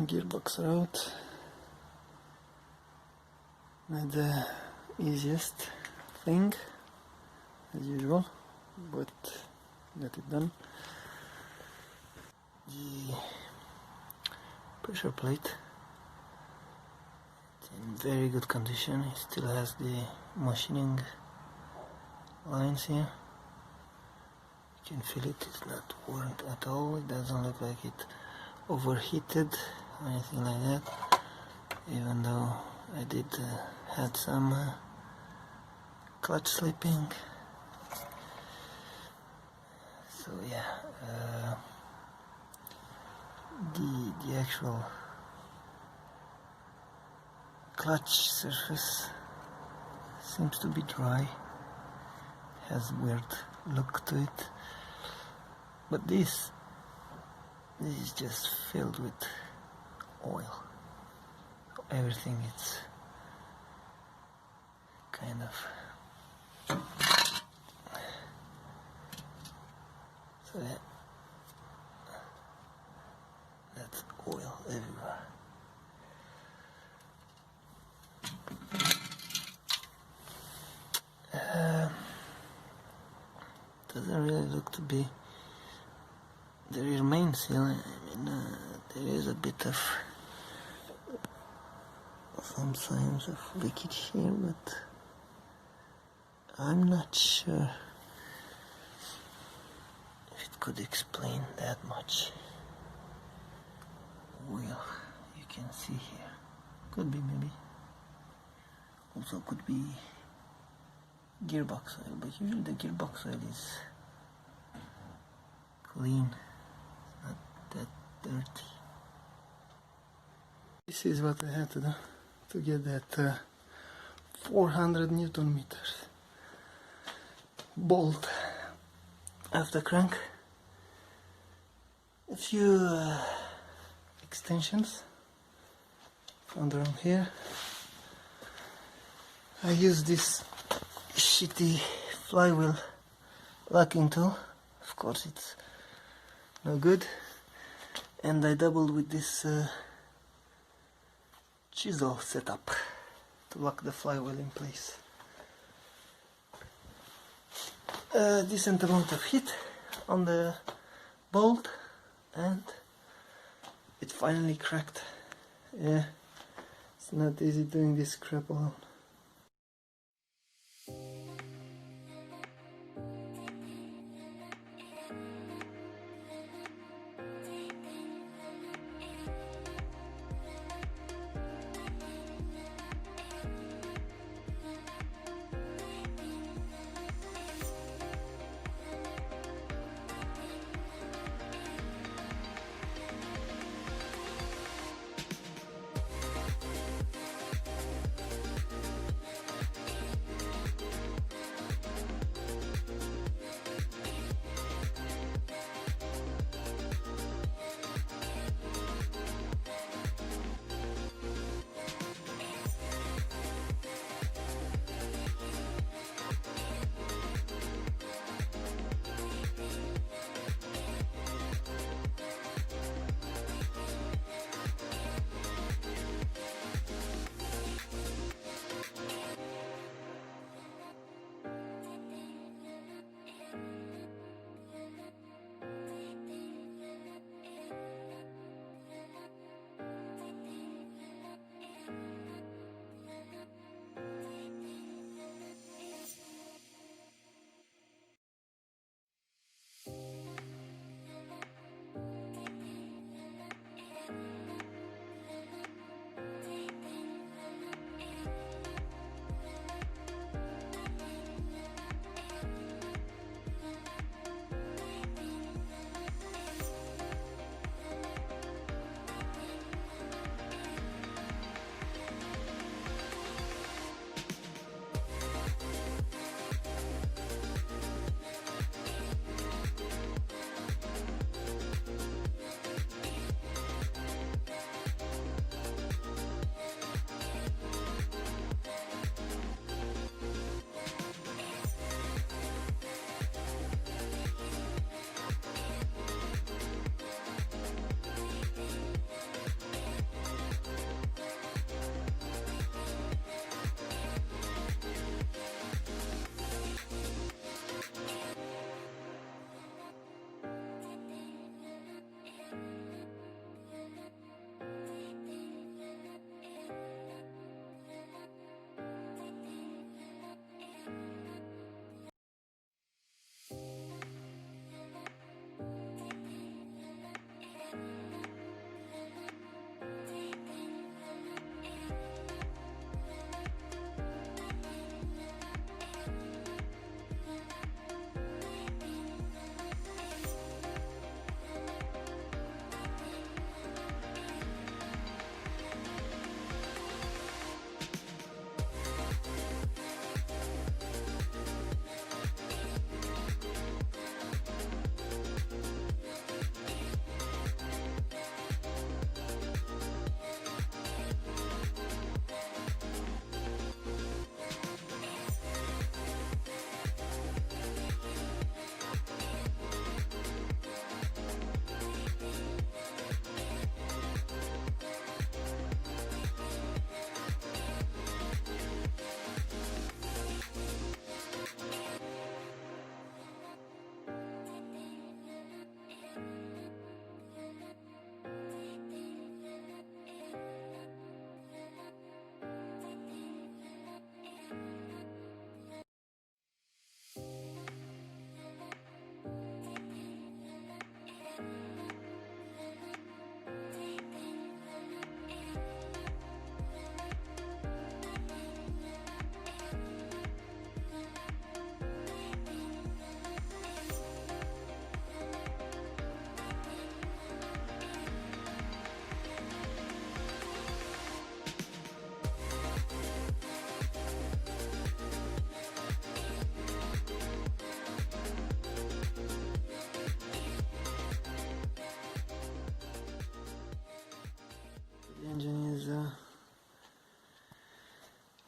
gearbox are out. Not the easiest thing as usual, but got it done. The pressure plate, it's in very good condition. It still has the machining lines here. You can feel it, it's not worn at all. It doesn't look like it overheated or anything like that, even though I did had some clutch slipping. So yeah, the actual clutch surface seems to be dry, has weird look to it, but this is just filled with oil. Everything it's kind of so yeah, that's oil everywhere. Doesn't really look to be the rear main seal. I mean, there is a bit of some signs of leakage here, but I'm not sure if it could explain that much oil you can see here. Could be, maybe. Also could be gearbox oil, but usually the gearbox oil is clean, not that dirty. This is what I had to do to get that 400 Newton meters bolt off the crank. A few extensions found around here. I use this shitty flywheel locking tool. Of course it's no good, and I doubled with this chisel setup to lock the flywheel in place. A decent amount of heat on the bolt, and it finally cracked. Yeah, it's not easy doing this crap alone.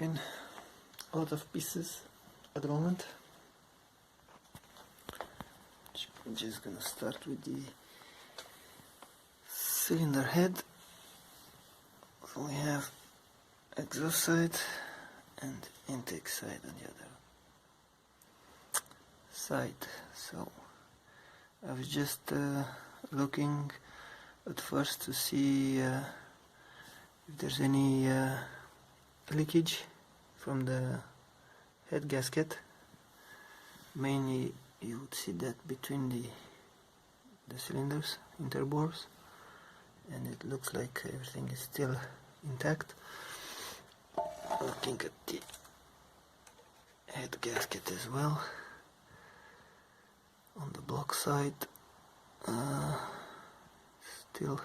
in a lot of pieces at the moment. I'm just gonna start with the cylinder head. So we have exhaust side and intake side on the other side. So I was just looking at first to see if there's any leakage from the head gasket. Mainly you would see that between the cylinders, interbores, and it looks like everything is still intact. Looking at the head gasket as well, on the block side, still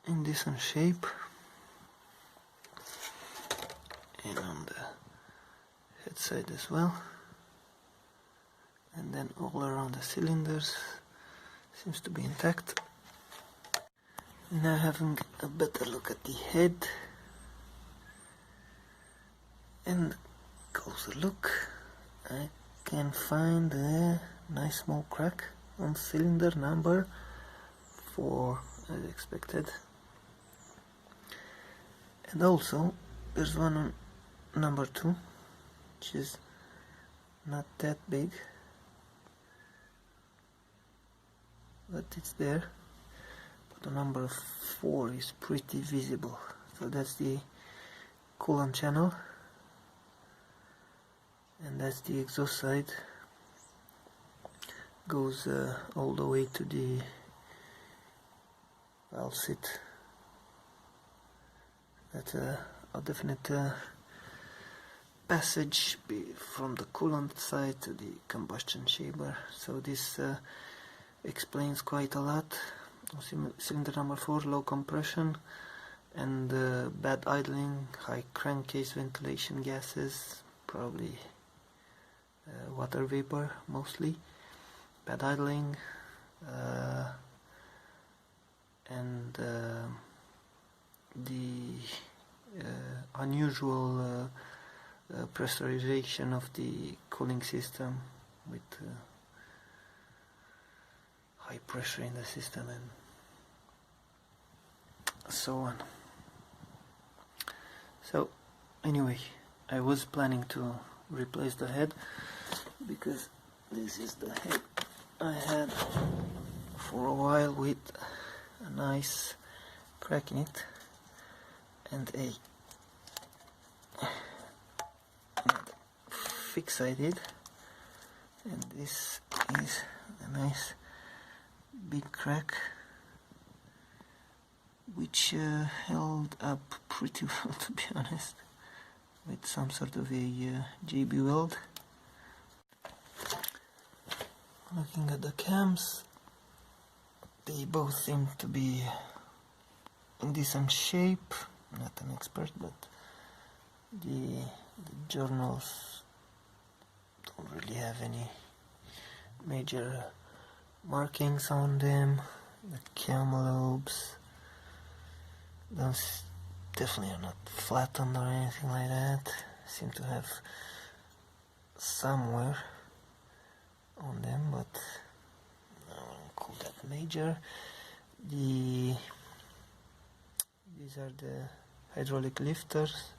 in decent shape, and on the head side as well, and then all around the cylinders seems to be intact. Now having a better look at the head and closer look, I can find a nice small crack on cylinder number 4 as expected, and also there's one on number 2, which is not that big, but it's there. But the number 4 is pretty visible, so that's the coolant channel, and that's the exhaust side. Goes all the way to the valve seat. That's a definite passage from the coolant side to the combustion chamber. So this explains quite a lot. Cylinder number 4, low compression and bad idling, high crankcase ventilation gases, probably water vapor mostly, bad idling, and the unusual pressurization of the cooling system with high pressure in the system and so on. So anyway, I was planning to replace the head because this is the head I had for a while with a nice crack in it and a fix I did, and this is a nice big crack which held up pretty well, to be honest, with some sort of a JB weld. Looking at the cams, they both seem to be in decent shape. Not an expert, but the journals don't really have any major markings on them. The cam lobes definitely are not flattened or anything like that. Seem to have somewhere on them, but I wouldn't call that major. These are the hydraulic lifters,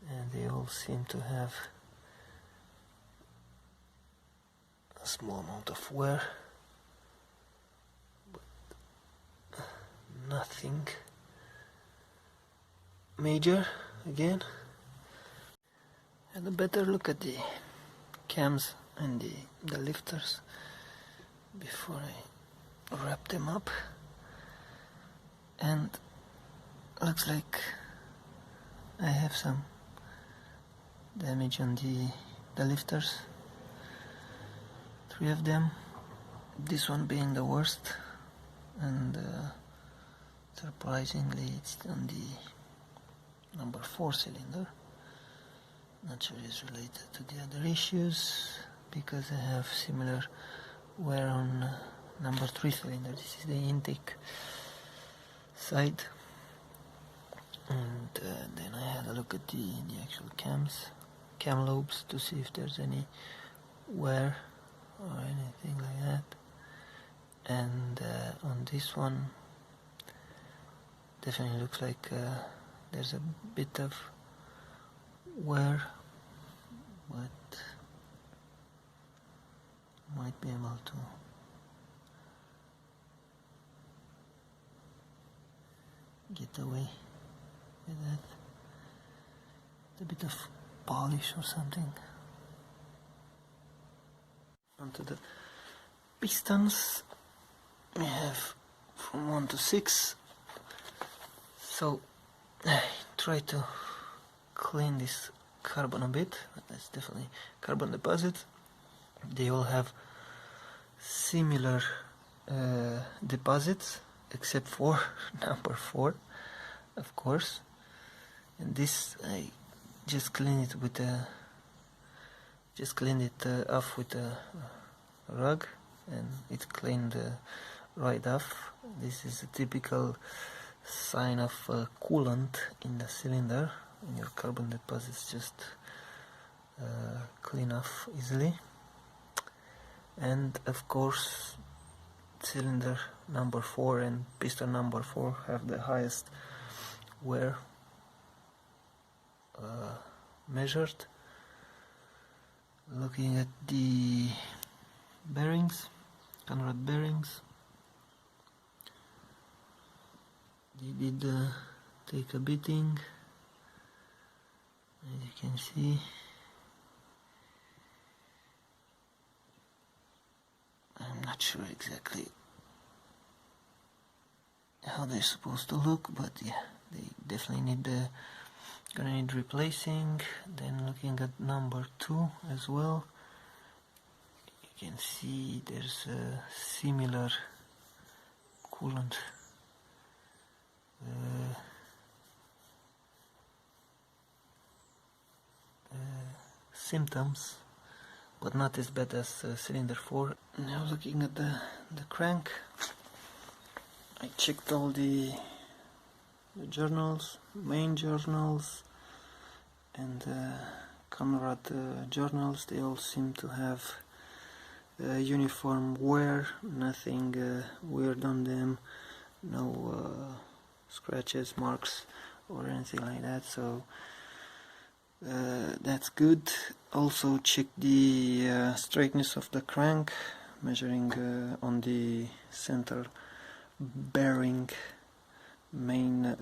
and they all seem to have a small amount of wear, but nothing major again. And a better look at the cams and the lifters before I wrap them up, and looks like I have some damage on the lifters, 3 of them, this one being the worst, and surprisingly it's on the number 4 cylinder. Not sure it's related to the other issues, because I have similar wear on number 3 cylinder. This is the intake side, And then I had a look at the actual cam lobes to see if there's any wear or anything like that. And on this one definitely looks like there's a bit of wear, but might be able to get away with that. A bit of polish or something. Onto the pistons, we have from 1 to 6. So I try to clean this carbon a bit. That's definitely carbon deposits. They all have similar deposits, except for number 4, of course. And this I just cleaned it with a off with a rug, and it cleaned right off. This is a typical sign of coolant in the cylinder, and your carbon deposits just clean off easily. And of course, cylinder number 4 and piston number 4 have the highest wear measured. Looking at the bearings, Conrad bearings, they did take a beating, as you can see. I'm not sure exactly how they're supposed to look, but yeah, they definitely gonna need replacing. Then looking at number 2 as well, you can see there's a similar coolant symptoms, but not as bad as cylinder 4. Now looking at the crank, I checked all the journals, main journals, and Conrad journals. They all seem to have uniform wear, nothing weird on them, no scratches, marks, or anything like that. So that's good. Also check the straightness of the crank, measuring on the center bearing main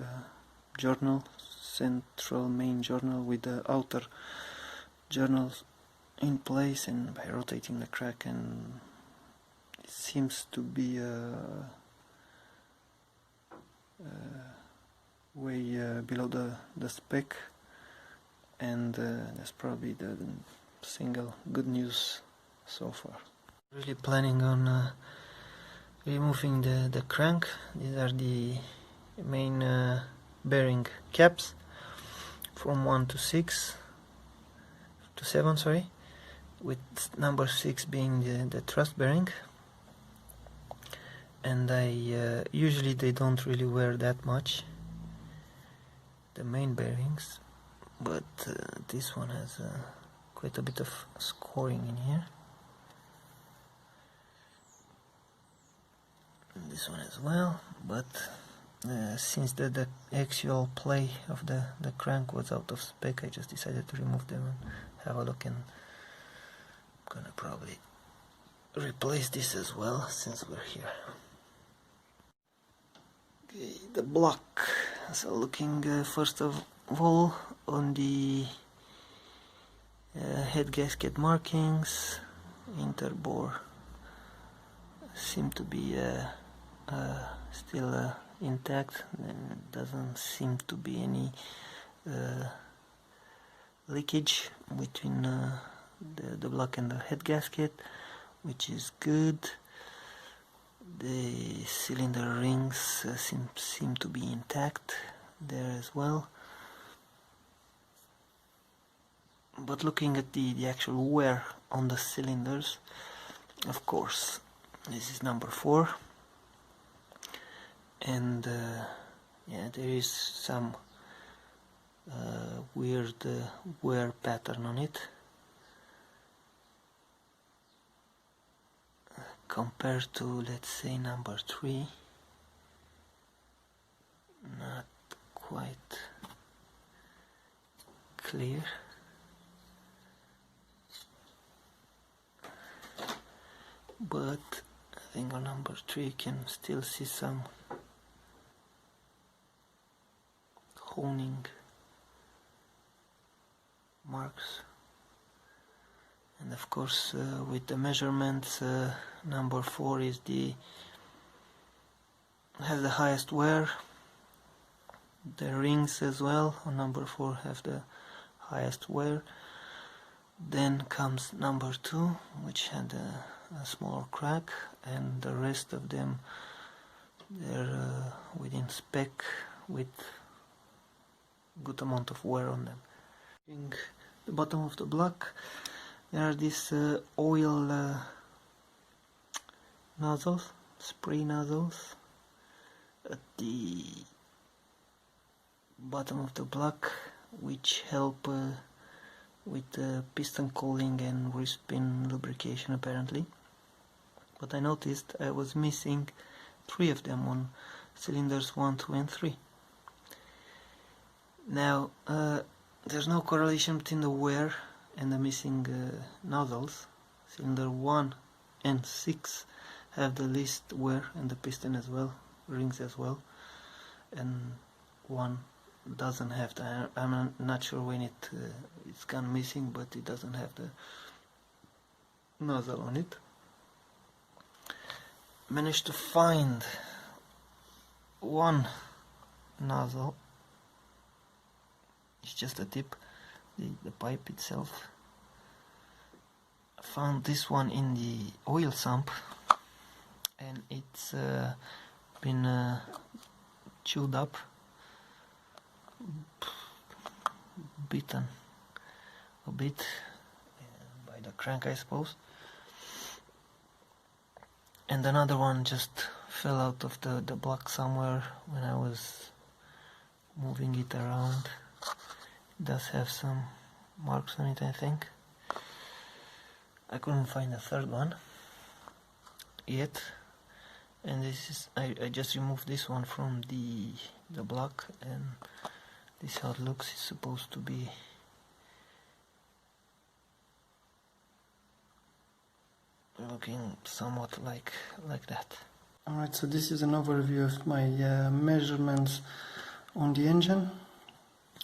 journal, central main journal, with the outer journals in place, and by rotating the crank, and it seems to be way below the spec, and that's probably the single good news so far. Really planning on removing the crank. These are the main bearing caps from 1 to 6 to 7, sorry, with number 6 being the thrust bearing. And I usually they don't really wear that much, the main bearings, but this one has quite a bit of scoring in here. And this one as well, but since the actual play of the crank was out of spec, I just decided to remove them and have a look, and I'm gonna probably replace this as well since we're here. Okay, the block. So looking first of all on the head gasket markings, interbore seem to be still intact, and doesn't seem to be any leakage between the block and the head gasket, which is good. The cylinder rings seem to be intact there as well. But looking at the actual wear on the cylinders, of course, this is number 4, and yeah, there is some weird wear pattern on it compared to, let's say, number 3. Not quite clear. But I think on number 3 you can still see some honing marks. And of course, with the measurements, number 4 is has the highest wear. The rings as well on number 4 have the highest wear. Then comes number 2, which had a small crack, and the rest of them, they're within spec with good amount of wear on them. In the bottom of the block, there are these oil nozzles, spray nozzles at the bottom of the block, which help with piston cooling and wrist pin lubrication apparently. But I noticed I was missing 3 of them on cylinders 1, 2 and 3. Now there's no correlation between the wear and the missing nozzles. Cylinder 1 and 6 have the least wear, and the piston as well, rings as well, and 1 doesn't have the, I'm not sure when it's gone missing, but it doesn't have the nozzle on it. Managed to find 1 nozzle. It's just a tip, the pipe itself. I found this one in the oil sump, and it's been chewed up, bitten a bit by the crank, I suppose. And another one just fell out of the block somewhere when I was moving it around. It does have some marks on it, I think. I couldn't find a third one yet, and this is I just removed this one from the block, and this is how it looks. It's supposed to be looking somewhat like that. Alright, so this is an overview of my measurements on the engine.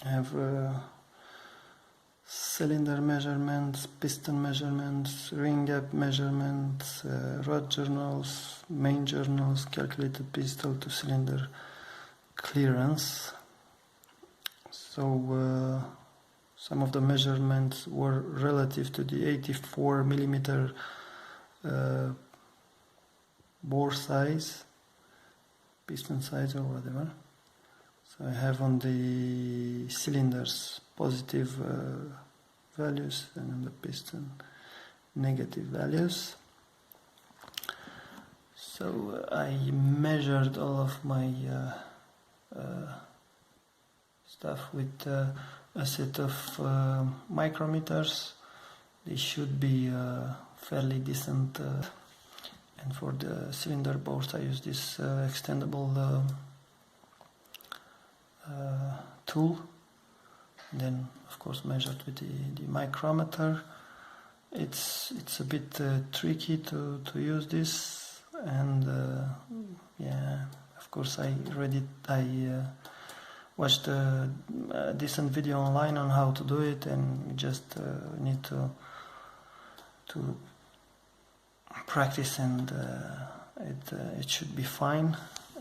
I have cylinder measurements, piston measurements, ring gap measurements, rod journals, main journals, calculated pistol to cylinder clearance. So some of the measurements were relative to the 84 millimeter bore size, piston size or whatever. So I have on the cylinders positive values, and on the piston negative values. So I measured all of my stuff with a set of micrometers. They should be fairly decent, and for the cylinder bores I use this extendable tool. And then of course measured with the micrometer. It's a bit tricky to use this, and yeah, of course I watched a decent video online on how to do it, and you just need to practice, and it should be fine.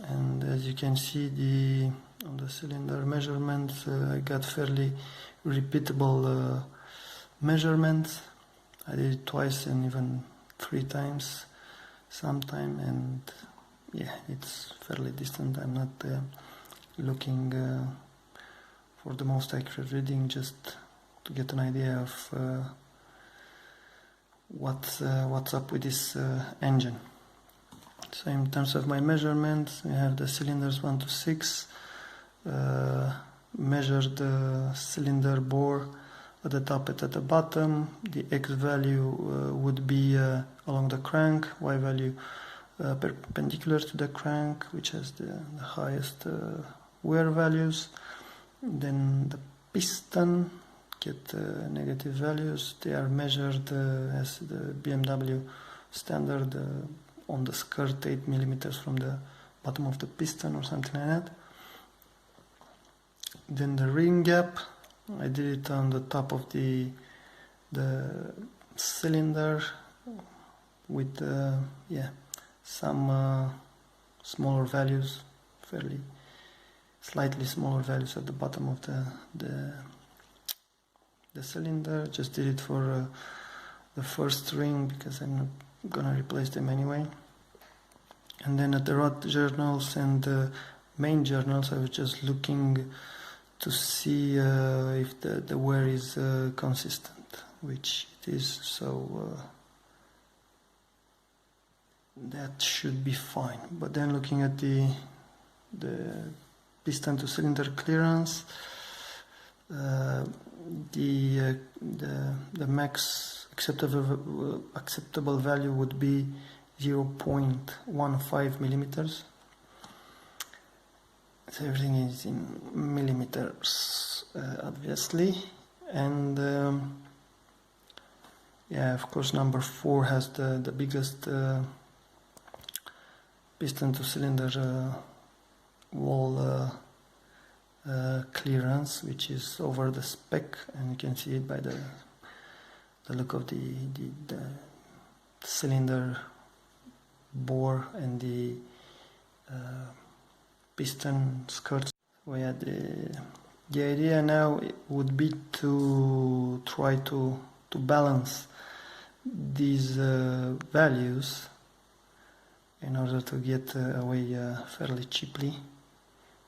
And as you can see, on the cylinder measurements, I got fairly repeatable measurements. I did it twice and even 3 times sometime, and yeah, it's fairly distant. I'm not looking for the most accurate reading, just to get an idea of what's up with this engine. So in terms of my measurements, we have the cylinders 1 to 6, measure the cylinder bore at the top and at the bottom. The X value would be along the crank, Y value perpendicular to the crank, which has the highest wear values. Then the piston get negative values. They are measured as the BMW standard on the skirt, 8 millimeters from the bottom of the piston or something like that. Then the ring gap, I did it on the top of the cylinder with some smaller values, slightly smaller values at the bottom of the cylinder. Just did it for the first ring because I'm not gonna replace them anyway. And then at the rod journals and the main journals, I was just looking to see if the wear is consistent, which it is, so that should be fine. But then looking at the piston to cylinder clearance, the max acceptable value would be 0.15 millimeters. So everything is in millimeters, obviously, and of course number 4 has the biggest piston to cylinder wall clearance, which is over the spec, and you can see it by the look of the cylinder bore and the piston skirts. So yeah, the idea now would be to try to balance these values in order to get away fairly cheaply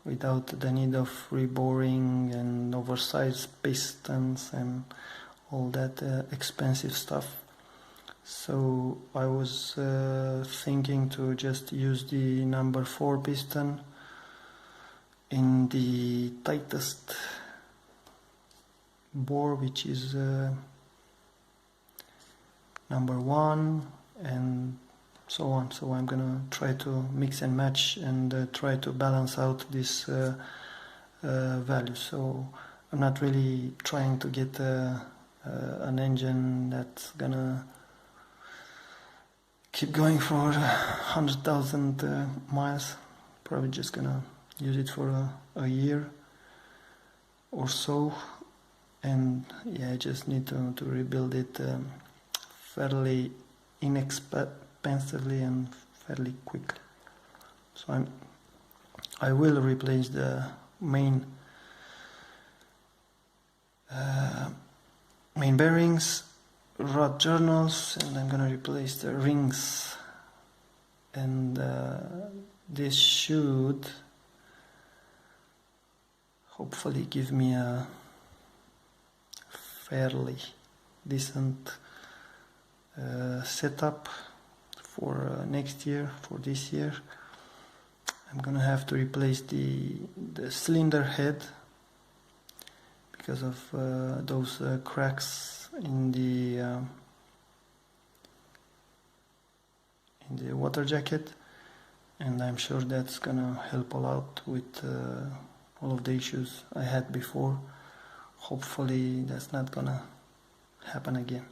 without the need of reboring and oversized pistons and all that expensive stuff. So I was thinking to just use the number 4 piston in the tightest bore, which is number 1, and so on. So I'm gonna try to mix and match and try to balance out this value. So I'm not really trying to get an engine that's gonna keep going for 100,000 miles. Probably just gonna use it for a year or so, and yeah, I just need to rebuild it fairly inexpensively and fairly quickly. So I will replace the main bearings, rod journals, and I'm gonna replace the rings, and this should hopefully give me a fairly decent setup for next year. For this year I'm gonna have to replace the cylinder head because of those cracks in the water jacket, and I'm sure that's gonna help a lot with all of the issues I had before. Hopefully that's not gonna happen again.